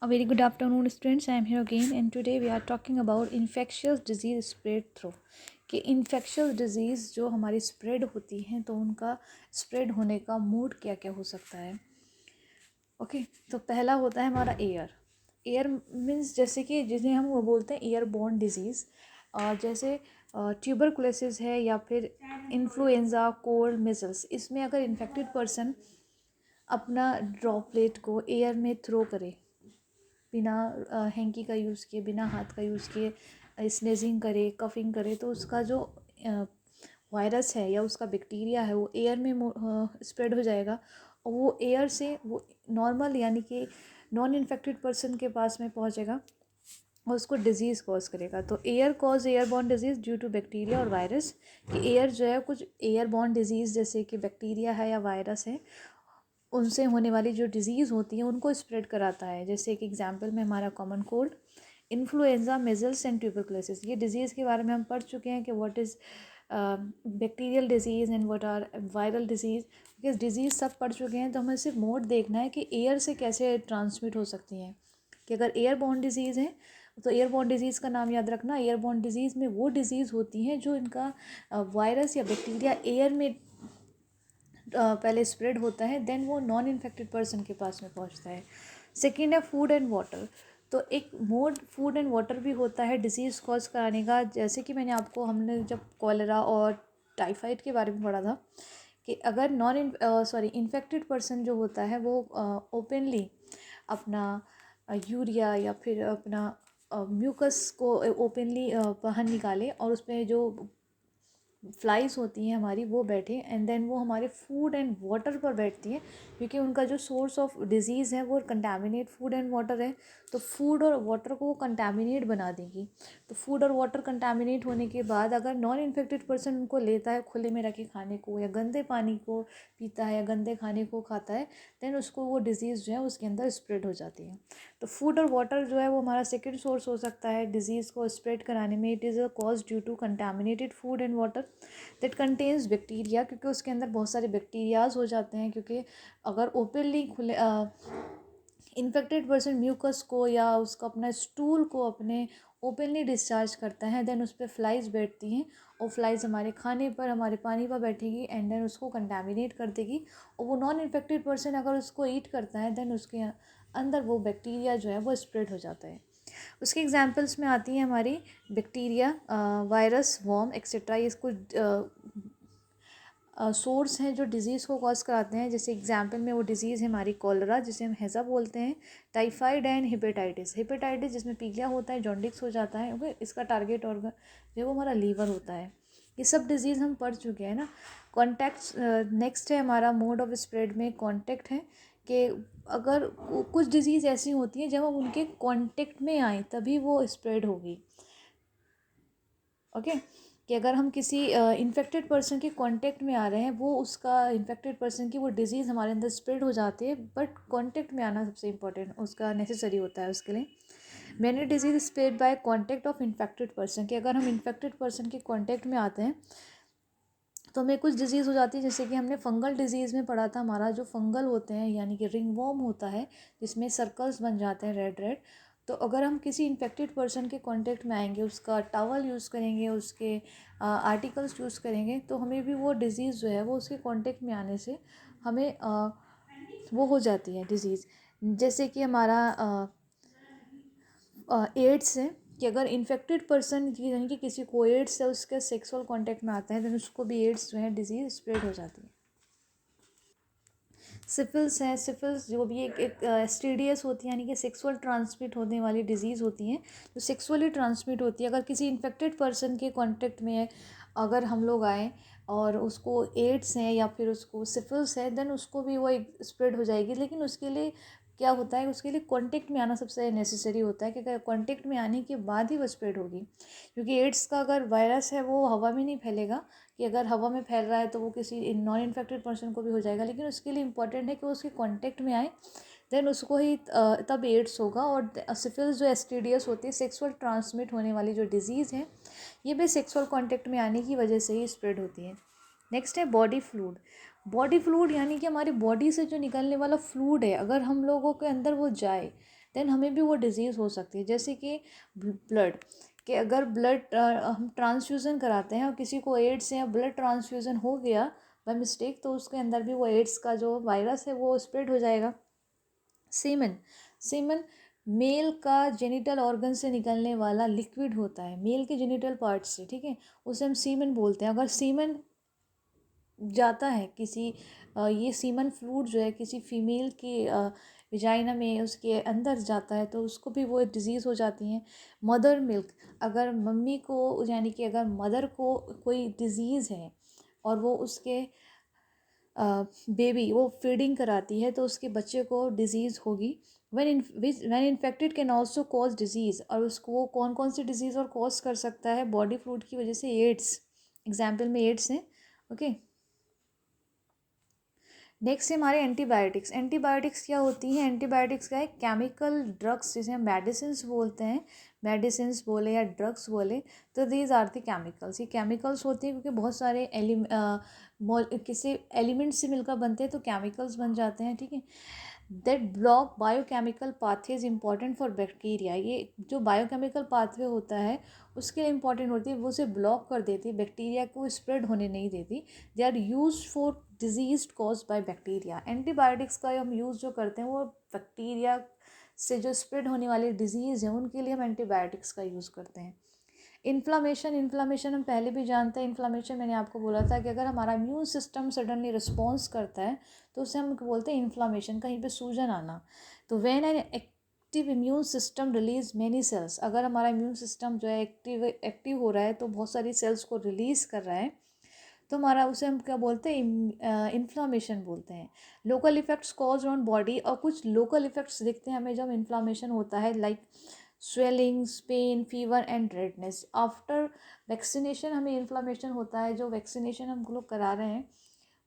A very good afternoon, students. I am here again, and today we are talking about infectious disease spread through. कि infectious disease जो हमारी spread होती हैं तो उनका spread होने का मोड क्या क्या हो सकता है. ओके तो पहला होता है हमारा एयर मीन्स जैसे कि जिन्हें हम वो बोलते हैं एयरबोर्न डिजीज़. जैसे ट्यूबरकुलोसिस है या फिर इन्फ्लुएंजा, कोल्ड, मिजल्स. इसमें अगर इन्फेक्टेड पर्सन अपना ड्रॉपलेट को एयर में थ्रो करे बिना हैंकी का यूज़ किए, बिना हाथ का यूज़ किए, स्नेजिंग करे, कफिंग करे, तो उसका जो वायरस है या उसका बैक्टीरिया है वो एयर में स्प्रेड हो जाएगा और वो एयर से वो नॉर्मल यानी कि नॉन इन्फेक्टेड पर्सन के पास में पहुंचेगा और उसको डिजीज़ कॉज करेगा. तो airborne disease due to bacteria और वायरस. कि एयर जो है कुछ एयरबॉर्न डिजीज़ जैसे कि बैक्टीरिया है या वायरस है उनसे होने वाली जो डिज़ीज़ होती है उनको स्प्रेड कराता है. जैसे एक एग्जांपल में हमारा common cold, influenza, measles and tuberculosis. ये डिज़ीज़ के बारे में हम पढ़ चुके हैं कि what is bacterial disease and what are viral disease. ये डिज़ीज़ सब पढ़ चुके हैं. तो हमें सिर्फ मोड देखना है कि एयर से कैसे ट्रांसमिट हो सकती हैं. कि अगर एयरबॉर्न डिजीज़ है तो एयरबॉर्न डिजीज़ का नाम याद रखना. एयरबॉर्न डिजीज़ में वो डिज़ीज़ होती हैं जो इनका वायरस या बैक्टीरिया एयर में पहले स्प्रेड होता है, देन वो नॉन इन्फेक्टेड पर्सन के पास में पहुंचता है. सेकेंड है फूड एंड वाटर. तो एक मोड फूड एंड वाटर भी होता है डिजीज़ कॉज कराने का. जैसे कि हमने जब कॉलेरा और टाइफाइड के बारे में पढ़ा था कि अगर इन्फेक्टेड पर्सन जो होता है वो ओपनली अपना यूरिया या फिर अपना म्यूकस को ओपनली बाहर निकाले और उसमें जो फ्लाइज होती हैं हमारी वो बैठे एंड देन वो हमारे फूड एंड वाटर पर बैठती हैं, क्योंकि उनका जो सोर्स ऑफ डिजीज़ है वो कंटामिनेट फूड एंड वाटर है. तो फूड और वाटर को वो कंटामिनेट बना देगी. तो फूड और वाटर कंटामिनेट होने के बाद अगर नॉन इन्फेक्टेड पर्सन उनको लेता है खुले में रखे खाने को या गंदे पानी को पीता है या गंदे खाने को खाता है, देन उसको वो डिज़ीज़ जो है उसके अंदर स्प्रेड हो जाती है. तो फूड और वाटर जो है वो हमारा सेकेंड सोर्स हो सकता है डिजीज़ को स्प्रेड कराने में. It is a cause due to contaminated food and water that contains bacteria, क्योंकि उसके अंदर बहुत सारे बैक्टीरियाज हो जाते हैं. क्योंकि अगर ओपनली खुले इन्फेक्टेड पर्सन म्यूकस को या उसका अपना स्टूल को अपने ओपनली डिस्चार्ज करता है, देन उस पर फ्लाइज बैठती हैं और फ्लाइज हमारे खाने पर, हमारे पानी पर बैठेगी एंड देन उसको कंटामिनेट कर देगी. और वो नॉन इन्फेक्टेड पर्सन अगर उसको ईट करता है देन उसके अंदर वो बैक्टीरिया जो है वो स्प्रेड हो जाता है. उसके एग्जांपल्स में आती हैं हमारी बैक्टीरिया, वायरस, वर्म एक्सेट्रा. ये कुछ सोर्स हैं जो डिज़ीज़ को कॉज कराते हैं. जैसे एग्जांपल में वो डिज़ीज़ है हमारी कॉलरा जिसे हम हैज़ा बोलते हैं, टाइफाइड एंड हेपेटाइटिस जिसमें पीलिया होता है, जॉन्डिस हो जाता है. ओके, इसका टारगेट ऑर्गन जो है वो हमारा लीवर होता है. ये सब डिज़ीज़ हम पढ़ चुके हैं ना. कॉन्टैक्ट्स नेक्स्ट है हमारा मोड ऑफ स्प्रेड में कॉन्टैक्ट है. कि अगर कुछ डिज़ीज़ ऐसी होती हैं जब हम उनके कॉन्टेक्ट में आए तभी वो स्प्रेड होगी. ओके कि अगर हम किसी इन्फेक्टेड पर्सन के कांटेक्ट में आ रहे हैं, वो उसका इन्फेक्टेड पर्सन की वो डिज़ीज़ हमारे अंदर स्प्रेड हो जाती है, बट कांटेक्ट में आना सबसे इम्पोर्टेंट उसका नेसेसरी होता है उसके लिए. Many disease spread by contact of infected person. कि अगर हम इन्फेक्टेड पर्सन के कांटेक्ट में आते हैं तो हमें कुछ डिज़ीज़ हो जाती है. जैसे कि हमने फंगल डिज़ीज़ में पढ़ा था, हमारा जो फंगल होते हैं यानी कि रिंगवॉर्म होता है जिसमें सर्कल्स बन जाते हैं रेड रेड. तो अगर हम किसी इन्फेक्टेड पर्सन के कांटेक्ट में आएंगे, उसका टॉवल यूज़ करेंगे, उसके आर्टिकल्स यूज़ करेंगे, तो हमें भी वो डिज़ीज़ जो है वो उसके कांटेक्ट में आने से हमें वो हो जाती है डिज़ीज़. जैसे कि हमारा एड्स है. कि अगर इन्फेक्टेड पर्सन यानी कि किसी को एड्स है उसके सेक्सुअल कांटेक्ट में आता है तो उसको भी एड्स जो है डिजीज़ स्प्रेड हो जाती है. सिफिल्स है. सिफिल्स जो भी एक एस टी डी एस होती है यानी कि सेक्सुअल ट्रांसमिट होने वाली डिजीज़ होती हैं जो सेक्सुअली ट्रांसमिट होती है. अगर किसी इन्फेक्टेड पर्सन के कांटेक्ट में अगर हम लोग आए और उसको एड्स है या फिर उसको सिफिल्स है, देन उसको भी वो एक स्प्रेड हो जाएगी. लेकिन उसके लिए क्या होता है, उसके लिए कांटेक्ट में आना सबसे नेसेसरी होता है. क्योंकि कांटेक्ट में आने के बाद ही वो स्प्रेड होगी. क्योंकि एड्स का अगर वायरस है वो हवा में नहीं फैलेगा. कि अगर हवा में फैल रहा है तो वो किसी नॉन इन्फेक्टेड पर्सन को भी हो जाएगा, लेकिन उसके लिए इंपॉर्टेंट है कि वो उसके कांटेक्ट में आए, देन उसको ही तब एड्स होगा. और सिफिल्स जो एस टी डी एस होती है सेक्सुअल ट्रांसमिट होने वाली जो डिज़ीज़ है, ये भी सेक्सुअल कांटेक्ट में आने की वजह से ही स्प्रेड होती है. नेक्स्ट है बॉडी फ्लूड. बॉडी फ्लूड यानी कि हमारी बॉडी से जो निकलने वाला फ्लूड है, अगर हम लोगों के अंदर वो जाए, देन हमें भी वो डिज़ीज़ हो सकती है। जैसे कि ब्लड, कि अगर ब्लड हम ट्रांसफ्यूज़न कराते हैं और किसी को एड्स है या ब्लड ट्रांसफ्यूज़न हो गया बाय मिस्टेक, तो उसके अंदर भी वो एड्स का जो वायरस है वो स्प्रेड हो जाएगा। सीमन, सीमन मेल का जेनिटल ऑर्गन से निकलने वाला लिक्विड होता है, मेल के जेनिटल पार्ट से, ठीक है, उसे हम सीमन बोलते हैं। अगर सीमन जाता है किसी ये सीमन फ्लूइड जो है किसी फीमेल की विजाइना में उसके अंदर जाता है तो उसको भी वो डिज़ीज़ हो जाती हैं। मदर मिल्क, अगर मम्मी को यानी कि अगर मदर को कोई डिज़ीज़ है और वो उसके बेबी वो फीडिंग कराती है तो उसके बच्चे को डिज़ीज़ होगी। When infected can also cause disease, और उसको वो कौन कौन सी डिज़ीज़ और कॉज कर सकता है बॉडी फ्लूइड की वजह से? एड्स, एग्जाम्पल में एड्स हैं। ओके, नेक्स्ट है हमारे एंटीबायोटिक्स। एंटीबायोटिक्स क्या होती हैं? एंटीबायोटिक्स का है केमिकल ड्रग्स, जिसे हम मेडिसिन्स बोलते हैं, मेडिसिन्स बोले या ड्रग्स बोले, तो दीज आर द केमिकल्स। ये केमिकल्स होते हैं क्योंकि बहुत सारे किसी एलिमेंट से मिलकर बनते हैं तो केमिकल्स बन जाते हैं, ठीक है। That block biochemical pathway is important for bacteria. ये जो बायोकेमिकल पाथवे होता है उसके लिए इम्पॉर्टेंट होती है, वो उसे ब्लॉक कर देती है, बैक्टीरिया को स्प्रेड होने नहीं देती। They are use for disease cause by bacteria. Antibiotics का हम यूज़ जो करते हैं वो बैक्टीरिया से जो स्प्रेड होने वाली डिजीज़ है उनके लिए हम एंटीबायोटिक्स का यूज़ करते हैं। इन्फ्लामेशन, इन्फ्लामेशन हम पहले भी जानते हैं। इन्फ्लामेशन मैंने आपको बोला था कि अगर हमारा इम्यून सिस्टम सडनली रिस्पॉन्स करता है तो उसे हम बोलते हैं इन्फ्लामेशन, कहीं पे सूजन आना। तो when an active immune system release many cells, अगर हमारा इम्यून सिस्टम जो है एक्टिव हो रहा है तो बहुत सारी सेल्स को रिलीज़ कर रहा है तो हमारा उसे हम क्या बोलते हैं? इन्फ्लामेशन बोलते हैं। Local effects cause on body, और कुछ लोकल इफेक्ट्स दिखते हैं हमें जब इन्फ्लामेशन होता है, like swellings, pain, fever and redness. After vaccination हमें इन्फ्लामेशन होता है, जो वैक्सीनेशन हम लोग करा रहे हैं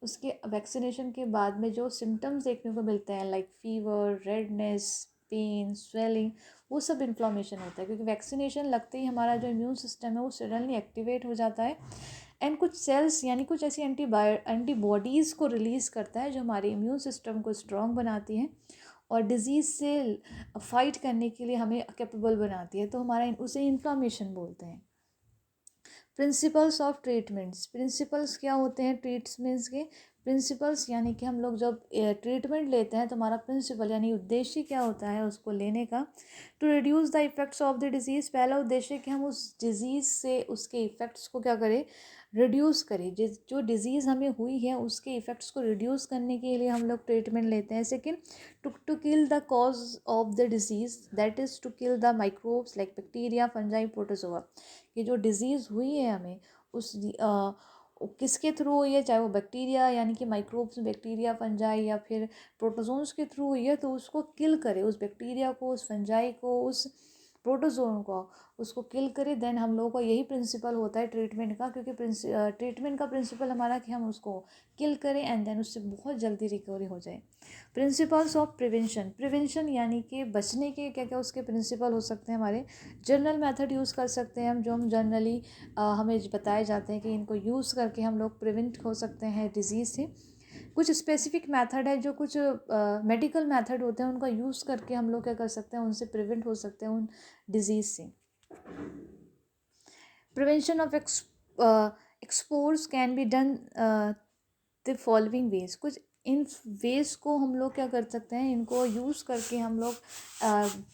उसके वैक्सीनेशन के बाद में जो सिम्टम्स देखने को मिलते हैं like fever, redness, pain, swelling, वो सब इन्फ्लामेशन होता है, क्योंकि वैक्सीनेशन लगते ही हमारा जो इम्यून सिस्टम है वो सडनली एक्टिवेट हो जाता है एंड कुछ सेल्स यानी कुछ ऐसी एंटीबॉडीज़ को रिलीज़ करता है जो हमारे इम्यून सिस्टम को स्ट्रॉन्ग बनाती हैं और डिज़ीज़ से फाइट करने के लिए हमें कैपेबल बनाती है, तो हमारा उसे इन्फ्लामेशन बोलते हैं। प्रिंसिपल्स ऑफ ट्रीटमेंट्स, प्रिंसिपल्स क्या होते हैं ट्रीटमेंट्स के? प्रिंसिपल्स यानी कि हम लोग जब ट्रीटमेंट लेते हैं तो हमारा प्रिंसिपल यानी उद्देश्य क्या होता है उसको लेने का? To reduce the effects of the disease. पहला उद्देश्य कि हम उस डिज़ीज़ से उसके इफ़ेक्ट्स को क्या करें? रिड्यूस करें। जो डिज़ीज़ हमें हुई है उसके इफ़ेक्ट्स को रिड्यूस करने के लिए हम लोग ट्रीटमेंट लेते हैं। Second, to kill the cause of the disease, that is to kill the microbes like bacteria, fungi, protozoa. कि जो डिज़ीज़ हुई है हमें उस किसके थ्रू हुई है, चाहे वो बैक्टीरिया यानी कि माइक्रोब्स, बैक्टीरिया, फंजाई या फिर प्रोटोजोन्स के थ्रू हुई है, तो उसको किल करे, उस बैक्टीरिया को, उस फंजाई को, उस प्रोटोजोन को, उसको किल करे। देन हम लोगों का यही प्रिंसिपल होता है ट्रीटमेंट का, क्योंकि ट्रीटमेंट का प्रिंसिपल हमारा कि हम उसको किल करें एंड देन उससे बहुत जल्दी रिकवरी हो जाए। प्रिंसिपल्स ऑफ प्रिवेंशन, प्रिवेंशन यानी कि बचने के क्या क्या उसके प्रिंसिपल हो सकते हैं हमारे? जनरल मेथड यूज़ कर सकते हैं हम, जो हम जनरली हमें बताए जाते हैं कि इनको यूज़ करके हम लोग प्रिवेंट हो सकते हैं डिज़ीज़ से। कुछ स्पेसिफिक मेथड है, जो कुछ मेडिकल मेथड होते हैं उनका यूज़ करके हम लोग क्या कर सकते हैं, उनसे प्रिवेंट हो सकते हैं उन डिज़ीज़ से। Prevention of exposure can be done the following ways. कुछ इन वेज को हम लोग क्या कर सकते हैं, इनको यूज़ करके हम लोग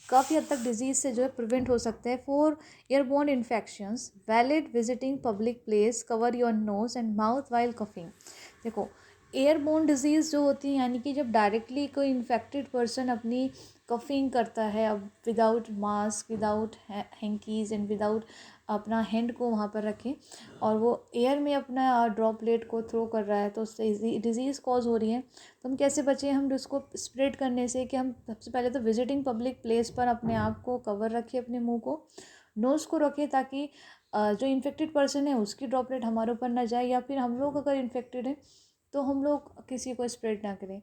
काफ़ी हद तक डिजीज़ से जो है प्रिवेंट हो सकते हैं। For airborne infections, valid visiting public place, cover your nose and mouth while coughing. देखो, एयरबोर्न डिजीज़ जो होती है यानी कि जब डायरेक्टली कोई इन्फेक्टेड पर्सन अपनी कफिंग करता है, अब without mask, without hankies and without अपना हैंड को वहाँ पर रखें और वो एयर में अपना ड्रॉपलेट को थ्रो कर रहा है तो उससे डिज़ीज़ कॉज हो रही है। तो हम कैसे बचें हम उसको स्प्रेड करने से? कि हम सबसे पहले तो विजिटिंग पब्लिक प्लेस पर अपने आप को कवर रखें, अपने मुंह को, नोज़ को रखें, ताकि जो इन्फेक्टेड पर्सन है उसकी ड्रॉपलेट हमारे ऊपर ना जाए, या फिर हम लोग अगर इन्फेक्टेड हैं तो हम लोग किसी को स्प्रेड ना करें।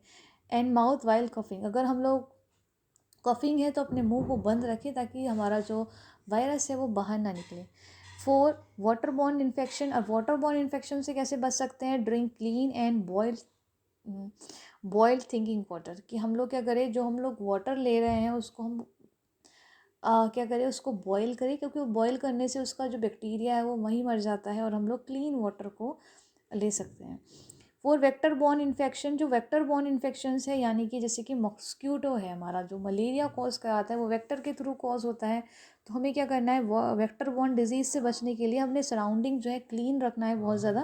एंड माउथ वाइल कफिंग, अगर हम लोग कफिंग है तो अपने मुंह को बंद रखें ताकि हमारा जो वायरस है वो बाहर ना निकले। Four, waterborne infection. और वाटरबॉर्न इन्फेक्शन से कैसे बच सकते हैं? Drink clean and boiled thinking water. कि हम लोग क्या करें, जो हम लोग वाटर ले रहे हैं उसको हम क्या करें, उसको बॉईल करें, क्योंकि वो बॉईल करने से उसका जो बैक्टीरिया है वो वहीं मर जाता है और हम लोग क्लीन वाटर को ले सकते हैं। फॉर वेक्टर बॉर्न इन्फेक्शन, जो वेक्टर बॉर्न इन्फेक्शंस है यानी कि जैसे कि मॉस्क्यूटो है, हमारा जो मलेरिया कॉज कराता है वो वेक्टर के थ्रू कॉज होता है। तो हमें क्या करना है, वो वेक्टर बॉर्न डिजीज़ से बचने के लिए हमने सराउंडिंग जो है क्लीन रखना है बहुत ज़्यादा,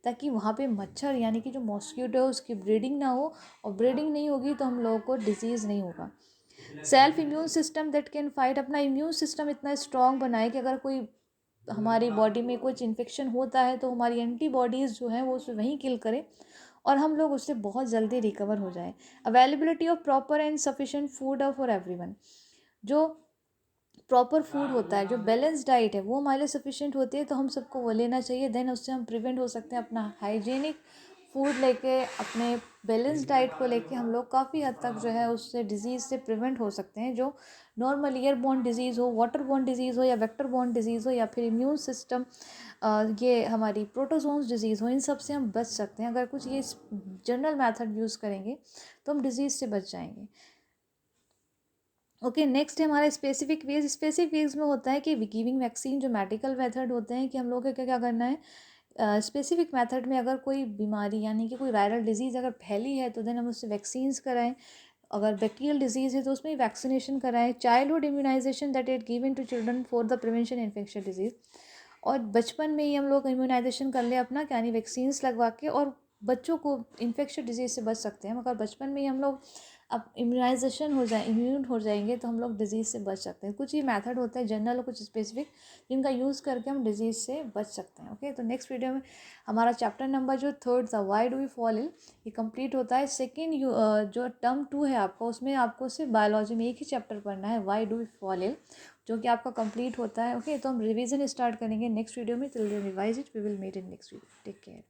ताकि वहाँ पे मच्छर यानी कि जो मॉस्क्यूटो है उसकी ब्रीडिंग ना हो, और ब्रीडिंग नहीं होगी तो हम लोगों को डिजीज़ नहीं होगा। Self immune system that can fight, अपना इम्यून सिस्टम इतना स्ट्रॉन्ग बनाए कि अगर कोई हमारी बॉडी में कुछ इन्फेक्शन होता है तो हमारी एंटीबॉडीज़ जो हैं वो उसे वहीं किल करें और हम लोग उससे बहुत जल्दी रिकवर हो जाएं। Availability of proper and sufficient food for everyone, जो प्रॉपर फूड होता है, जो बैलेंस डाइट है वो हमारे लिए सफिशिएंट होती है तो हम सबको वो लेना चाहिए। देन उससे हम प्रिवेंट हो सकते हैं। अपना हाइजीनिक फूड लेके, अपने बैलेंस डाइट को लेके हम लोग काफ़ी हद तक जो है उससे डिजीज़ से प्रिवेंट हो सकते हैं। जो नॉर्मल ईयरबोर्न डिजीज़ हो, वाटर बोर्न डिजीज़ हो, या वेक्टर बोर्न डिजीज़ हो, या फिर इम्यून सिस्टम ये हमारी प्रोटोजोन्स डिजीज़ हो, इन सब से हम बच सकते हैं। अगर कुछ ये जनरल मेथड यूज़ करेंगे तो हम डिजीज़ से बच जाएंगे। ओके, नेक्स्ट है हमारा स्पेसिफिक वेज। स्पेसिफिक वेज में होता है कि गिविंग वैक्सीन, जो मेडिकल मेथड होते हैं कि हम लोग को क्या क्या करना है। स्पेसिफिक मेथड में अगर कोई बीमारी यानी कि कोई वायरल डिजीज़ अगर फैली है तो देन हम उससे वैक्सीन्स कराएं। अगर बैक्टीरियल डिजीज़ है तो उसमें वैक्सीनेशन कराएं। Childhood immunisation that it given to children for the prevention infection disease, और बचपन में ही हम लोग इम्यूनाइजेशन कर ले अपना, यानी वैक्सीन्स लगवा के, और बच्चों को इन्फेक्शन डिजीज़ से बच सकते हैं। मगर बचपन में ही हम लोग अब इम्यूनाइजेशन हो जाए, इम्यून हो जाएंगे तो हम लोग डिजीज़ से बच सकते हैं। कुछ ही मेथड होता है जनरल और कुछ स्पेसिफिक, जिनका यूज़ करके हम डिजीज़ से बच सकते हैं। ओके, तो नेक्स्ट वीडियो में हमारा चैप्टर नंबर जो थर्ड था, why do we fall ill, ये कंप्लीट होता है। सेकेंड जो टर्म 2 है आपका, उसमें आपको सिर्फ बायोलॉजी में एक ही चैप्टर पढ़ना है, why do we fall ill, जो कि आपका कंप्लीट होता है। ओके, तो हम रिवीजन स्टार्ट करेंगे नेक्स्ट वीडियो में। Till then revise it, we will meet in next video. Take care.